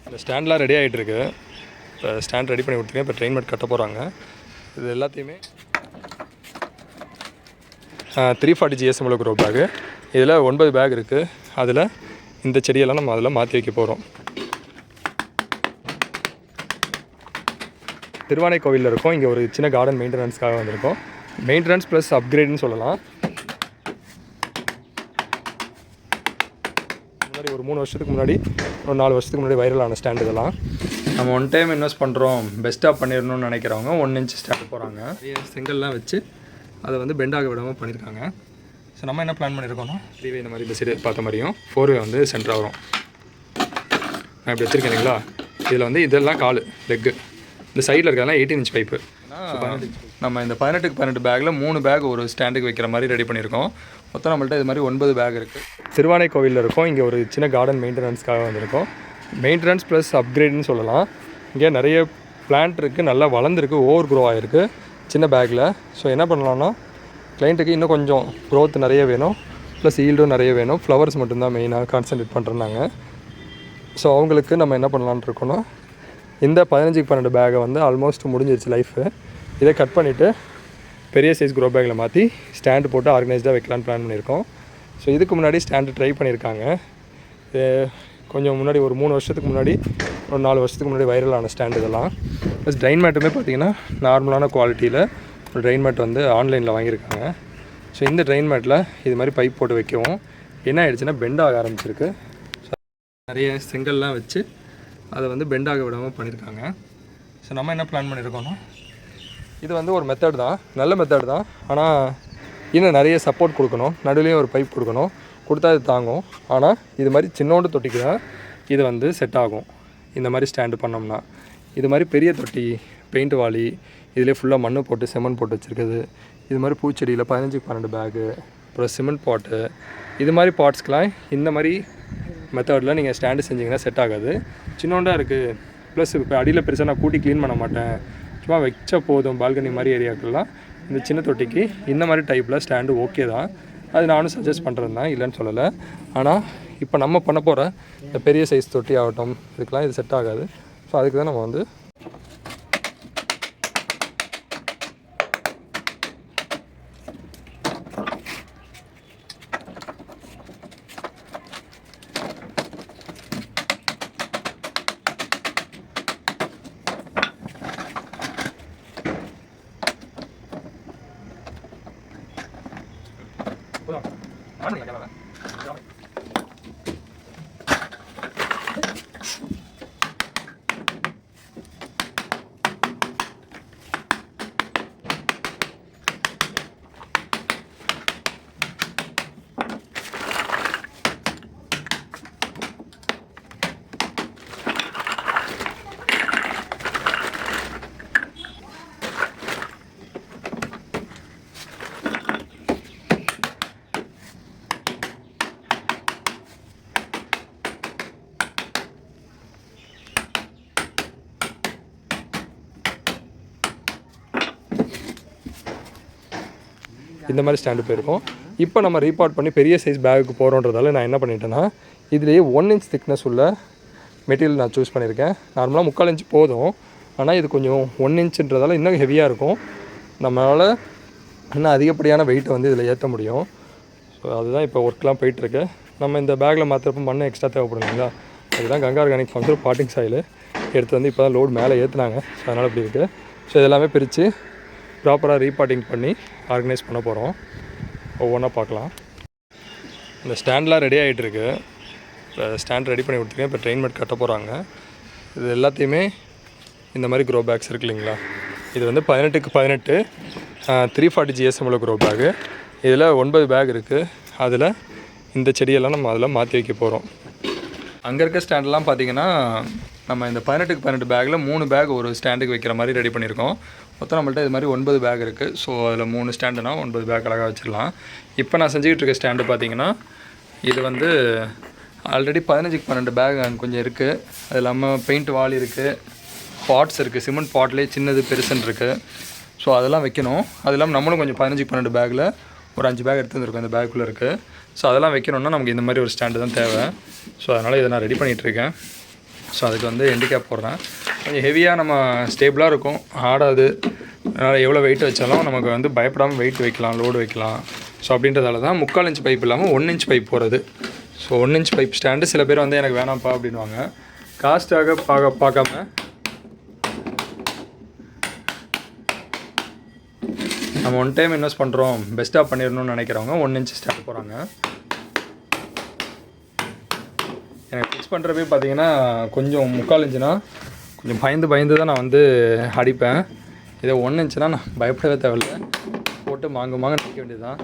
இந்த ஸ்டாண்ட்லாம் ரெடி ஆகிட்டுருக்கு. இப்போ ஸ்டாண்ட் ரெடி பண்ணி கொடுத்துருக்கேன். இப்போ ட்ரெயின் மேட் கட்ட போகிறாங்க. இது எல்லாத்தையுமே 340 GSM க்ரோ பேக்கு. இதில் 9 பேக் இருக்குது. அதில் இந்த செடியெல்லாம் நம்ம அதில் மாற்றி வைக்க போகிறோம். திருவானைக்கோவிலில் இருக்கோம். இங்கே ஒரு சின்ன கார்டன் மெயின்டெனன்ஸ்க்காக வந்திருக்கோம். மெயின்டெனன்ஸ் ப்ளஸ் அப்கிரேட்னு சொல்லலாம். முன்னாடி ஒரு 3 வருஷத்துக்கு முன்னாடி, ஒரு 4 வருஷத்துக்கு முன்னாடி வைரலான ஸ்டாண்ட் இதெல்லாம். நம்ம ஒன் டைம் இன்வெஸ்ட் பண்ணுறோம், பெஸ்ட்டாக பண்ணிடணும்னு நினைக்கிறவங்க 1 இன்ச் ஸ்டாண்ட் போகிறாங்க. நிறைய செங்கல்லாம் வச்சு அதை வந்து பெண்டாக விடாமல் பண்ணியிருக்காங்க. ஸோ நம்ம என்ன பிளான் பண்ணியிருக்கோம்னா, 3வே இந்த மாதிரி இந்த சைடு பார்த்த மாதிரியும் 4வே வந்து சென்டர் ஆகும். நான் இப்படி வச்சுருக்கேன் இல்லைங்களா, இதில் வந்து இதெல்லாம் கால் லெக்கு, இந்த சைடில் இருக்கிறதெல்லாம் 18 இன்ச் பைப்பு. நம்ம இந்த 18க்கு 18 பேக்கில் 3 பேக் ஒரு ஸ்டாண்டுக்கு வைக்கிற மாதிரி ரெடி பண்ணியிருக்கோம். மொத்தம் நம்மள்ட்ட இது மாதிரி 9 பேக் இருக்குது. திருவானைக்கோவிலில் இருக்கோம். இங்கே ஒரு சின்ன கார்டன் மெயின்டெனன்ஸ்க்காக வந்திருக்கோம். மெயின்டெனன்ஸ் ப்ளஸ் அப்கிரேட்னு சொல்லலாம். இங்கே நிறைய பிளான்ட் இருக்குது, நல்லா வளர்ந்துருக்கு, ஓவர் க்ரோ ஆகிருக்கு சின்ன பேக்கில். ஸோ என்ன பண்ணலான்னா, கிளைண்ட்டுக்கு இன்னும் கொஞ்சம் க்ரோத் நிறைய வேணும், ப்ளஸ் ஈல்டும் நிறைய வேணும். ஃப்ளவர்ஸ் மட்டும்தான் மெயினாக கான்சன்ட்ரேட் பண்ணுறாங்க. ஸோ அவங்களுக்கு நம்ம என்ன பண்ணலான்னு இருக்கோன்னா, இந்த 15க்கு 12 பேக்கை வந்து ஆல்மோஸ்ட் முடிஞ்சிருச்சு லைஃபு. இதை கட் பண்ணிவிட்டு பெரிய சைஸ் க்ரோ பேக்கில் மாற்றி ஸ்டாண்டு போட்டு ஆர்கனைஸ்டாக வைக்கலான்னு பிளான் பண்ணியிருக்கோம். ஸோ இதுக்கு முன்னாடி ஸ்டாண்டு ட்ரை பண்ணியிருக்காங்க. கொஞ்சம் முன்னாடி ஒரு 3 வருஷத்துக்கு முன்னாடி, ஒரு 4 வருஷத்துக்கு முன்னாடி வைரலான ஸ்டாண்டு இதெல்லாம். ப்ளஸ் ட்ரெயின் மேட்டுமே பார்த்திங்கன்னா நார்மலான குவாலிட்டியில் ஒரு ட்ரெயின் மேட் வந்து ஆன்லைனில் வாங்கியிருக்காங்க. ஸோ இந்த ட்ரெயின் மேட்டில் இது மாதிரி பைப் போட்டு வைக்கவும் என்ன ஆகிடுச்சுன்னா பெண்ட் ஆக ஆரம்பிச்சிருக்கு. ஸோ நிறைய செங்கல்லாம் வச்சு அதை வந்து பெண்டாக விடாமல் பண்ணியிருக்காங்க. ஸோ நம்ம என்ன பிளான் பண்ணியிருக்கோன்னா, இது வந்து ஒரு மெத்தட் தான், நல்ல மெத்தட் தான். ஆனால் இன்னும் நிறைய சப்போர்ட் கொடுக்கணும், நடுவுலேயும் ஒரு பைப் கொடுக்கணும், கொடுத்தா இது தாங்கும். ஆனால் இது மாதிரி சின்னோண்டு தொட்டிக்கு தான் இது வந்து செட் ஆகும். இந்த மாதிரி ஸ்டாண்டு பண்ணோம்னா, இது மாதிரி பெரிய தொட்டி, பெயிண்ட் வாளி, இதிலே ஃபுல்லாக மண் போட்டு செமண்ட் போட்டு வச்சுருக்குது, இது மாதிரி பூச்செடியில் 15க்கு 12 பேக்கு, அப்புறம் சிமெண்ட் பாட்டு, இது மாதிரி பாட்ஸ்க்கெலாம் இந்த மாதிரி மெத்தடில் நீங்கள் ஸ்டாண்டு செஞ்சிங்கன்னா செட் ஆகாது. சின்னோண்டாக இருக்குது. ப்ளஸ் இப்போ அடியில் பெருசாக நான் கூட்டி க்ளீன் பண்ண மாட்டேன், சும்மா வச்சா போதும் பால்கனி மாதிரி ஏரியாக்கெல்லாம் இந்த சின்ன தொட்டிக்கு இந்த மாதிரி டைப்பில் ஸ்டாண்டு ஓகே தான். அது நானும் சஜஸ்ட் பண்ணுறது தான், இல்லைன்னு சொல்லலை. ஆனால் இப்போ நம்ம பண்ண போகிற இந்த பெரிய சைஸ் தொட்டி ஆகட்டும், இதுக்கெலாம் இது செட் ஆகாது. ஸோ அதுக்கு தான் நம்ம வந்து இந்த மாதிரி ஸ்டாண்டு போயிருக்கோம். இப்போ நம்ம ரீபார்ட் பண்ணி பெரிய சைஸ் பேக்குக்கு போகிறோன்றதால நான் என்ன பண்ணிட்டேன்னா, இதுலேயே 1 இன்ச் திக்னஸ் உள்ள மெட்டீரியல் நான் சூஸ் பண்ணியிருக்கேன். நார்மலாக 3/4 இன்ச் போதும், ஆனால் இது கொஞ்சம் 1 இன்ச்சுன்றதால இன்னும் ஹெவியாக இருக்கும். நம்மளால் இன்னும் அதிகப்படியான வெயிட்டை வந்து இதில் ஏற்ற முடியும். ஸோ அதுதான் இப்போ ஒர்க்லாம் போயிட்டுருக்கு. நம்ம இந்த பேக்கில் மாற்றுறப்ப மண் எக்ஸ்ட்ரா தேவைப்படுங்களா, அதுதான் Ganga Organic Farms potting soil எடுத்து வந்து இப்போ தான் லோடு மேலே ஏற்றுனாங்க. ஸோ அதனால் இப்படி இருக்குது. ஸோ இதெல்லாமே பிரித்து ப்ராப்பராக ரீபார்ட்டிங் பண்ணி ஆர்கனைஸ் பண்ண போகிறோம். ஒவ்வொன்றா பார்க்கலாம். இந்த ஸ்டாண்ட்லாம் ரெடி ஆகிட்டுருக்கு. இப்போ ஸ்டாண்ட் ரெடி பண்ணி கொடுத்துருக்கேன். இப்போ ட்ரெயின் மேட் கட்ட போகிறாங்க. இது எல்லாத்தையுமே இந்த மாதிரி க்ரோ பேக்ஸ் இருக்குது இல்லைங்களா, இது வந்து 18க்கு 18 340 GSM க்ரோ பேக்கு. இதில் 9 பேக் இருக்குது. அதில் இந்த செடியெல்லாம் நம்ம அதில் மாற்றி வைக்க போகிறோம். அங்கே இருக்க ஸ்டாண்டெலாம் பார்த்திங்கன்னா, நம்ம இந்த 18க்கு 12 பேக்கில் 3 பேக் ஒரு ஸ்டாண்டுக்கு வைக்கிற மாதிரி ரெடி பண்ணியிருக்கோம். மொத்தம் நம்மள்ட்ட இது மாதிரி 9 பேக் இருக்குது. ஸோ அதில் 3 ஸ்டாண்டுனா 9 பேக் அழகாக வச்சிடலாம். இப்போ நான் செஞ்சுக்கிட்டு இருக்க ஸ்டாண்டு பார்த்திங்கன்னா, இது வந்து ஆல்ரெடி 15க்கு 12 பேக் கொஞ்சம் இருக்குது. அது இல்லாமல் பெயிண்ட் வால் இருக்குது, பாட்ஸ் இருக்குது, சிமெண்ட் பாட்லேயே சின்னது பெருசுன்னு இருக்குது. ஸோ அதெல்லாம் வைக்கணும். அது இல்லாமல் நம்மளும் கொஞ்சம் 15க்கு 12 பேக்கில் ஒரு 5 பேக் எடுத்து வந்துருக்கோம். இந்த பேக்குள்ளே இருக்குது. ஸோ அதெல்லாம் வைக்கணுன்னா நமக்கு இந்த மாதிரி ஒரு ஸ்டாண்டு தான் தேவை. ஸோ அதனால் இதை நான் ரெடி பண்ணிகிட்ருக்கேன். ஸோ அதுக்கு வந்து எண்டு கேப் போடுறேன். கொஞ்சம் ஹெவியாக நம்ம ஸ்டேபிளாக இருக்கும், ஆடாது. அதனால் எவ்வளோ வெயிட் வச்சாலும் நமக்கு வந்து பயப்படாமல் வெயிட் வைக்கலாம், லோடு வைக்கலாம். ஸோ அப்படின்றதால தான் 3/4 இன்ச் பைப் இல்லாமல் 1 இன்ச் பைப் போகிறது. ஸோ 1 இன்ச் பைப் ஸ்டாண்டு சில பேர் வந்து எனக்கு வேணாம்ப்பா அப்படின்வாங்க. காஸ்ட்டாக பார்க்காம நம்ம ஒன் டைம் இன்வெஸ்ட் பண்ணுறோம், பெஸ்ட்டாக பண்ணிடணும்னு நினைக்கிறவங்க 1 இன்ச் ஸ்டாண்டு போகிறாங்க. எனக்கு ஃபிக்ஸ் பண்ணுறப்பே பார்த்தீங்கன்னா கொஞ்சம் 3/4 இன்ச்சுனா கொஞ்சம் பயந்து தான் நான் வந்து அடிப்பேன். இதை 1 இன்ச்சுனா நான் பயப்படவே தேவையில்லை, போட்டு மாங்க நிற்க வேண்டியது தான்.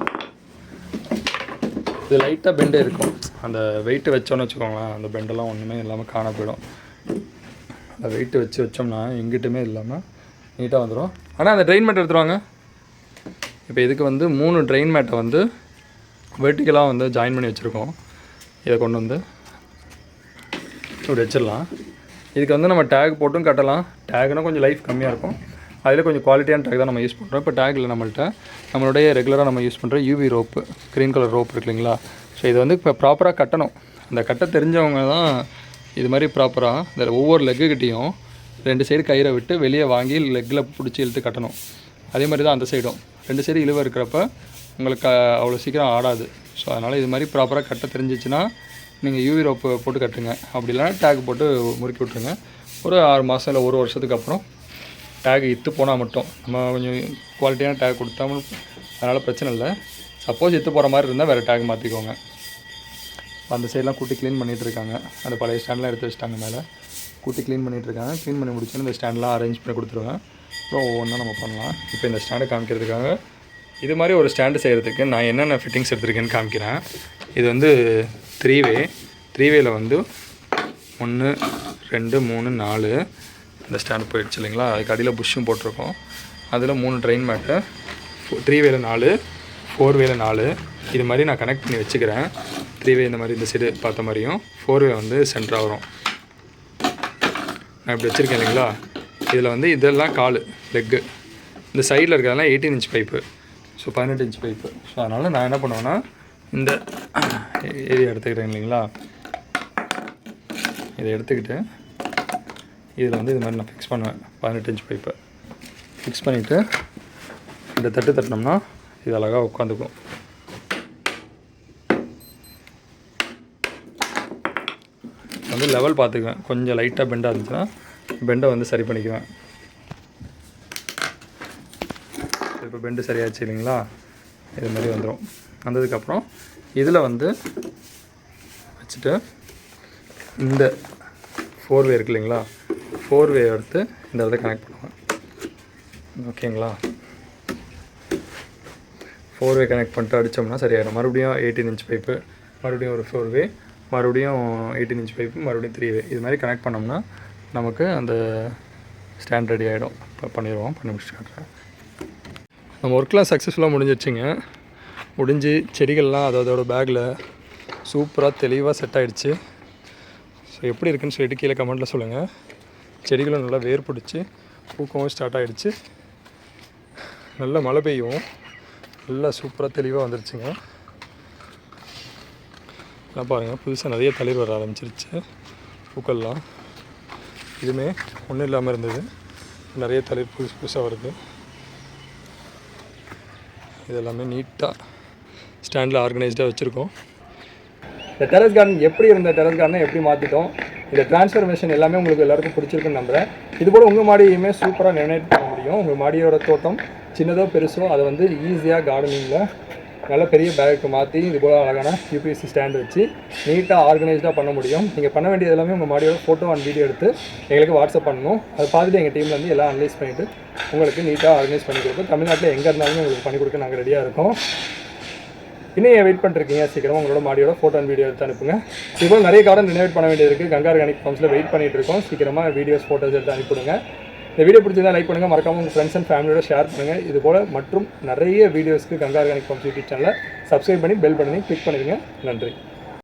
இது லைட்டாக பெண்டே இருக்கும், அந்த வெயிட்டு வச்சோன்னு வச்சுக்கோங்களேன், அந்த பெண்டெல்லாம் ஒன்றுமே இல்லாமல் காண போயிடும். அந்த வெயிட்டு வச்சோம்னா எங்கிட்டுமே இல்லாமல் நீட்டாக வந்துடும். ஆனால் அந்த ட்ரெயின் மேட் எடுத்துருவாங்க. இப்போ இதுக்கு வந்து 3 ட்ரெயின் மேட்டை வந்து வெர்டிக்கலாக வந்து ஜாயின் பண்ணி வச்சுருக்கோம். இதை கொண்டு வந்து இப்படி வச்சிடலாம். இதுக்கு வந்து நம்ம டேக் போட்டும் கட்டலாம். டேக்னால் கொஞ்சம் லைஃப் கம்மியாக இருக்கும், அதில் கொஞ்சம் குவாலிட்டியான டேக் தான் நம்ம யூஸ் பண்ணுறோம். இப்போ டேக் இல்லை நம்மள்ட்ட, நம்மளுடைய ரெகுலராக நம்ம யூஸ் பண்ணுற UV rope, green colour rope இருக்கு இல்லைங்களா. ஸோ இது வந்து இப்போ ப்ராப்பராக கட்டணும். அந்த கட்ட தெரிஞ்சவங்க தான் இது மாதிரி ப்ராப்பராக இந்த ஒவ்வொரு லெக்குக்கிட்டையும் 2 சைடு கயிறை விட்டு வெளியே வாங்கி லெக்கில் பிடிச்சி இழுத்து கட்டணும். அதே மாதிரி தான் அந்த சைடும் 2 சைடு இழுவை இருக்கிறப்ப உங்களுக்கு அவ்வளோ சீக்கிரம் ஆடாது. ஸோ அதனால் இது மாதிரி ப்ராப்பராக கட்ட தெரிஞ்சிச்சுன்னா நீங்கள் யூவி ரோப்பு போட்டு கட்டுங்க. அப்படி இல்லைனா டேக் போட்டு முறுக்கி விட்ருங்க. ஒரு 6 மாதம் இல்லை 1 வருஷத்துக்கு அப்புறம் டேக் இத்து போனால் மட்டும் நம்ம கொஞ்சம் குவாலிட்டியான டேக் கொடுத்தாமல் அதனால் பிரச்சனை இல்லை. சப்போஸ் இத்து போகிற மாதிரி இருந்தால் வேறு டேக் மாற்றிக்கோங்க. அந்த சைடெலாம் கூட்டி க்ளீன் பண்ணிகிட்ருக்காங்க. அந்த பழைய ஸ்டாண்டெலாம் எடுத்து வச்சுட்டாங்க, மேலே கூட்டி க்ளீன் பண்ணிகிட்ருக்காங்க. க்ளீன் பண்ணி முடிச்சோன்னு இந்த ஸ்டாண்டெலாம் அரேஞ்ச் பண்ணி கொடுத்துருவேன். அப்புறம் ஒவ்வொன்றா நம்ம பண்ணலாம். இப்போ இந்த ஸ்டாண்டை காமிக்கிறதுக்காக இது மாதிரி ஒரு ஸ்டாண்டு செய்கிறதுக்கு நான் என்னென்ன ஃபிட்டிங்ஸ் எடுத்துருக்கேன்னு காமிக்கிறேன். இது வந்து 3 வே. 3 வேல வந்து 1 2 3 4 இந்த ஸ்டாண்டு போயிடுச்சு இல்லைங்களா. அதுக்கு அடியில் புஷ்ஷும் போட்டிருக்கோம். அதில் 3 ட்ரெயின் மேட்டு, 3 வேல 4, 4 வேல 4 இது மாதிரி நான் கனெக்ட் பண்ணி வச்சுக்கிறேன். 3 வே இந்த மாதிரி இந்த சைடு பார்த்த மாதிரியும் 4 வே வந்து சென்டராக வரும். நான் இப்படி வச்சுருக்கேன் இல்லைங்களா. இதில் வந்து இதெல்லாம் கால் லெக்கு, இந்த சைடில் இருக்கிறதெல்லாம் 18 inch pipe, so 18 inch pipe. So அதனால் நான் என்ன பண்ணுவேன்னா இந்த ஏரியா எடுத்துக்கிறேன் இல்லைங்களா. இதை எடுத்துக்கிட்டு இதில் வந்து இது மாதிரி நான் ஃபிக்ஸ் பண்ணுவேன். 18 இன்ச் பைப்பை ஃபிக்ஸ் பண்ணிவிட்டு இந்த தட்டினோம்னா இது அழகாக உட்காந்துக்கும். வந்து லெவல் பார்த்துக்குவேன். கொஞ்சம் லைட்டாக பெண்டாக இருந்துச்சுன்னா பெண்டை வந்து சரி பண்ணிக்குவேன். இப்போ பெண்டு சரியாச்சு இல்லைங்களா. இது மாதிரி வந்துடும். வந்ததுக்கப்புறம் இதில் வந்து வச்சுட்டு இந்த 4 வே இருக்கு இல்லைங்களா, 4 வே எடுத்து இந்த இடத்த கனெக்ட் பண்ணுவேன். ஓகேங்களா. 4 வே கனெக்ட் பண்ணிட்டு அடித்தோம்னா சரியாயிடும். மறுபடியும் 18 இன்ச் பைப்பு, மறுபடியும் ஒரு 4 வே, மறுபடியும் 18 இன்ச் பைப்பு, மறுபடியும் 3 வே. இது மாதிரி கனெக்ட் பண்ணோம்னா நமக்கு அந்த ஸ்டாண்ட் ரெடி ஆகிடும். இப்போ பண்ணிடுவோம். பண்ணி முடிச்சு காட்டுறேன். நம்ம ஒர்க்லாம் சக்ஸஸ்ஃபுல்லாக முடிஞ்சிடுச்சிங்க. முடிஞ்சு செடிகள்லாம் அதோட பேக்கில் சூப்பராக தெளிவாக செட் ஆகிடுச்சு. ஸோ எப்படி இருக்குன்னு சொல்லிட்டு கீழே கமெண்ட்டில் சொல்லுங்கள். செடிகளும் நல்லா வேர் பிடிச்சி பூக்கவும் ஸ்டார்ட் ஆகிடுச்சு. நல்லா மழை பெய்யும், நல்லா சூப்பராக தெளிவாக வந்துருச்சுங்க. எல்லாம் பாருங்கள், புதுசாக நிறைய தளிர் வர ஆரம்பிச்சிருச்சு. பூக்கள்லாம் இதுவுமே ஒன்றும் இல்லாமல் இருந்தது, நிறைய தளிர் புதுசாக வருது. இதெல்லாமே நீட்டாக ஸ்டாண்டில் ஆர்கனைஸ்டாக வச்சுருக்கோம். இந்த டெரஸ் கார்டன் எப்படி இருந்த டெரஸ் கார்டனை எப்படி மாற்றிட்டோம், இந்த டிரான்ஸ்ஃபர்மேஷன் எல்லாமே உங்களுக்கு எல்லாருக்கும் பிடிச்சிருக்குன்னு நம்புகிறேன். இது போல் உங்கள் மாடியுமே சூப்பராக ரெனோவேட் பண்ண முடியும். உங்கள் மாடியோட தோட்டம் சின்னதோ பெருசோ அதை வந்து ஈஸியாக கார்டனிங்கில் நல்ல பெரிய பேக்கு மாற்றி இது போல் அழகான யூபிஎஸ்சி ஸ்டாண்டு வச்சு நீட்டாக ஆர்கனைஸ்டாக பண்ண முடியும். நீங்கள் பண்ண வேண்டியது எல்லாமே உங்கள் மாடியோட ஃபோட்டோ அண்ட் வீடியோ எடுத்து எங்களுக்கு வாட்ஸ்அப் பண்ணணும். அதை பார்த்துட்டு எங்கள் டீமில் வந்து எல்லாம் அனலைஸ் பண்ணிவிட்டு உங்களுக்கு நீட்டாக ஆர்கனைஸ் பண்ணி கொடுப்போம். தமிழ்நாட்டில் எங்கே இருந்தாலும் உங்களுக்கு பண்ணி கொடுக்க நாங்கள் ரெடியாக இருக்கோம். இன்னும் வெயிட் பண்ணிருக்கீங்க, சீக்கிரமாக உங்களோட மாடியோட ஃபோட்டோ அண்ட் வீடியோ எடுத்து அனுப்புங்க. இதுபோல் நிறைய கார்டன் ரினோவேட் பண்ண வேண்டியது இருக்குது. கங்கா ஆர்கானிக் ஃபார்ம்ஸில் வெயிட் பண்ணிட்டு இருக்கோம். சீக்கிரமாக வீடியோஸ் ஃபோட்டோஸ் எடுத்து அனுப்பிவிடுங்க. இந்த வீடியோ பிடிச்சிருந்தா லைக் பண்ணுங்கள், மறக்காமல் உங்கள் ஃப்ரெண்ட்ஸ் அண்ட் ஃபேமிலியோட ஷேர் பண்ணுங்கள். இது போல் மற்றும் நிறைய வீடியோஸ்க்கு கங்கா ஆர்கானிக் ஃபார்ம்ஸ் யூடியூப் சேனலை சப்ஸ்கிரைப் பண்ணி பெல் பண்ணி கிளிக் பண்ணிடுங்க. நன்றி.